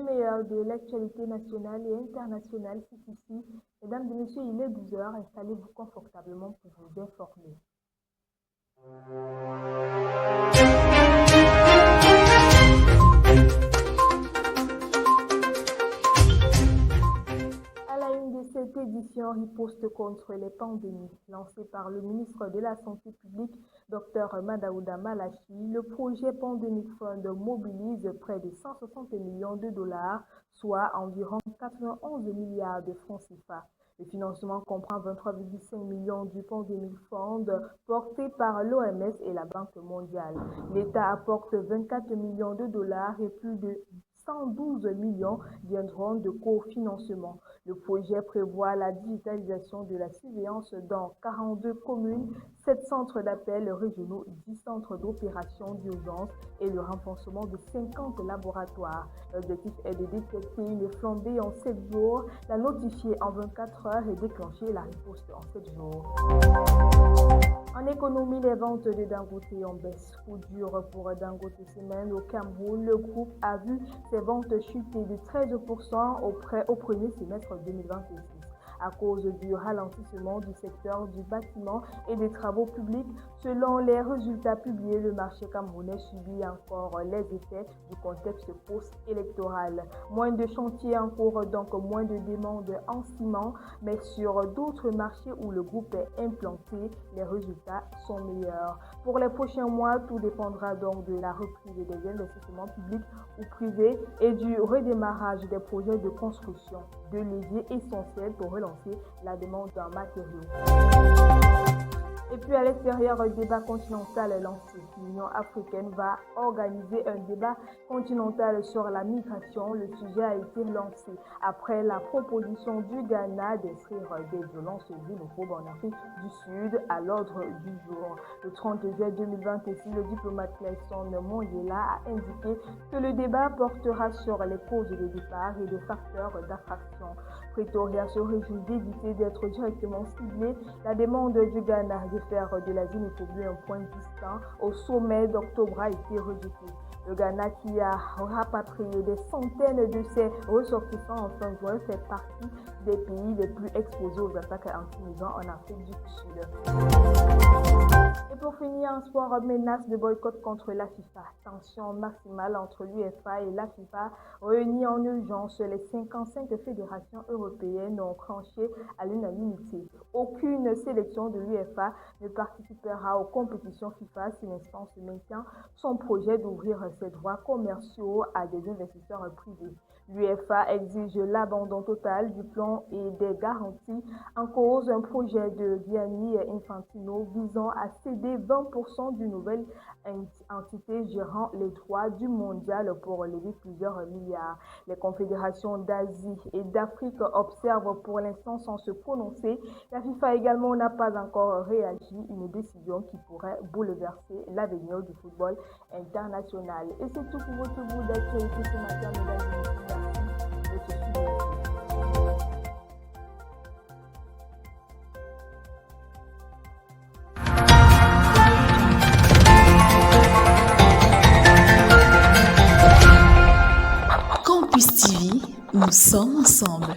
meilleur de l'actualité nationale et internationale, c'est ici. Mesdames et messieurs, il est 12 heures. Installez-vous confortablement pour vous informer. À la une de cette édition, riposte contre les pandémies, lancée par le ministre de la Santé publique, Dr Madaouda Malachi, le projet Pandemic Fund mobilise près de 160 millions de dollars, soit environ 91 milliards de francs CFA. Le financement comprend 23,5 millions du Pandemic Fund porté par l'OMS et la Banque mondiale. L'État apporte 24 millions de dollars et plus de 112 millions viendront de cofinancement. Le projet prévoit la digitalisation de la surveillance dans 42 communes, 7 centres d'appel régionaux, 10 centres d'opération d'urgence et le renforcement de 50 laboratoires. L'objectif est de détecter une flambée en 7 jours, la notifier en 24 heures et déclencher la riposte en 7 jours. En économie, les ventes de Dangote en baisse. Coup dur pour Dangote Cement au Cameroun. Le groupe a vu ses ventes chuter de 13% au premier semestre 2026. À cause du ralentissement du secteur du bâtiment et des travaux publics. Selon les résultats publiés, le marché camerounais subit encore les effets du contexte post-électoral. Moins de chantiers en cours, donc moins de demandes en ciment, mais sur d'autres marchés où le groupe est implanté, les résultats sont meilleurs. Pour les prochains mois, tout dépendra donc de la reprise des investissements publics ou privés et du redémarrage des projets de construction, de leviers essentiels pour relancer la demande en matériaux. Et puis à l'extérieur, un débat continental est lancé. L'Union africaine va organiser un débat continental sur la migration. Le sujet a été lancé après la proposition du Ghana d'inscrire des violences xénophobes en Afrique du Sud à l'ordre du jour. Le 30 juillet 2026, le diplomate Nelson Mandela a indiqué que le débat portera sur les causes de départ et des facteurs d'attraction. Pretoria se réjouit d'éviter d'être directement ciblé. La demande du Ghana de faire de la xénophobie un point distinct au sommet d'octobre a été rejetée. Le Ghana, qui a rapatrié des centaines de ses ressortissants en fin juin, fait partie des pays les plus exposés aux attaques anti-migrants en Afrique du Sud. Et pour finir, en sport, menace de boycott contre la FIFA. Tension maximale entre l'UEFA et la FIFA. Réunies en urgence, les 55 fédérations européennes ont tranché à l'unanimité. Aucune sélection de l'UEFA ne participera aux compétitions FIFA si l'instance maintient son projet d'ouvrir ses droits commerciaux à des investisseurs privés. L'UEFA exige l'abandon total du plan et des garanties. En cause, un projet de Gianni Infantino visant à céder 20% d'une nouvelle entité gérant les droits du mondial pour lever plusieurs milliards. Les confédérations d'Asie et d'Afrique observent pour l'instant sans se prononcer. La FIFA également n'a pas encore réagi, une décision qui pourrait bouleverser l'avenir du football international. Et c'est tout pour votre bout d'actualité ce matin, mesdames et messieurs. Campus TV, nous sommes ensemble.